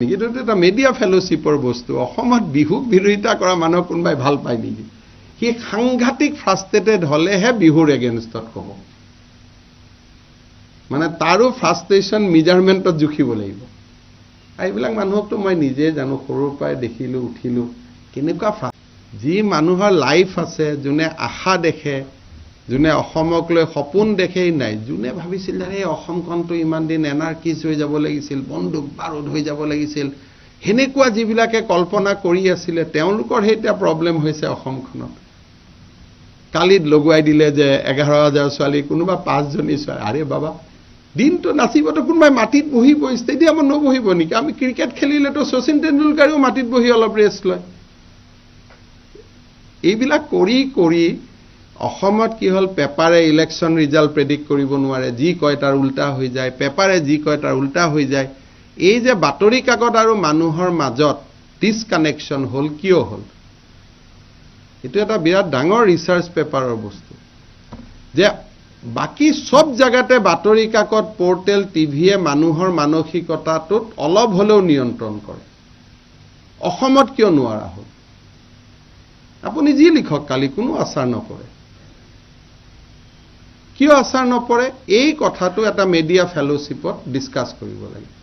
কিন্তু এটা মিডিয়া ফেলোশ্বিপৰ বস্তু অসমত বিহুক বিৰোধিতা কৰা মানুহ কোনবাই ভাল পায় নেকি কি সাংঘাতিক ফ্ৰাষ্ট্ৰেটেড হলেহে বিহুৰ এগেইনষ্টত ক'ব মানে তাৰো ফ্ৰাষ্ট্ৰেচন মেজাৰমেন্টত জুখিব লাগিব এইবিলাক মানুহকতো মই নিজে জানো সৰুৰ পৰাই দেখিলো উঠিলো কেনেকুৱা যি মানুহৰ লাইফ আছে যোনে আশা দেখে যোনে অসমক লৈ সপোন দেখেই নাই যোনে ভাবিছিল যে অসমখনটো ইমান দিন এনাৰ্কিছ হৈ যাব লাগিছিল বন্দুক বাৰুদ হৈ যাব লাগিছিল হেনেকুৱা যিবিলাকে কল্পনা কৰি আছিল তেওঁলোকৰ হেটা প্ৰবলেম হৈছে অসমখনত কালিত লগুৱাই দিলে যে 11000 ছোৱালী কোনোবা 5 জনী ছোৱালী আৰে বাবা দিনটো নাচিবতো কোনোবাই মাটিত বহিব ষ্টেডিয়ামত নবহিব নেকি আমি ক্ৰিকেট খেলিলেতো শচীন তেণ্ডুলকাৰেও মাটিত বহি অলপ ৰেষ্ট লয় এইবিলাক কৰি অসমত কি হল পেপাৰে ইলেকশন ৰিজাল্ট প্ৰেডিক্ট কৰিব নোৱাৰে যি কয় তাৰ উল্টা হৈ যায় পেপাৰে যি কয় তাৰ উল্টা হৈ যায় এই যে বাতৰি কাকত আৰু মানুহৰ মাজত ডিসকানেকশন হল কিয় হল এটো এটা বিৰাট ডাঙৰ ৰিসাৰ্চ পেপাৰৰ বস্তু যে বাকি সব জায়গাতে বাতৰি কাকত পোৰ্টেল টিভিয়ে মানুহৰ মানসিকতাটোত অলপ হলেও নিয়ন্ত্ৰণ কৰে অসমত কিয় নোৱাৰা হল আপুনি যি লিখক কালি কোনো আচাৰ নপৰে কিয় আচাৰ নপৰে এই কথাটো এটা মিডিয়া ফেলোশ্বিপত ডিসকাস কৰিব লাগে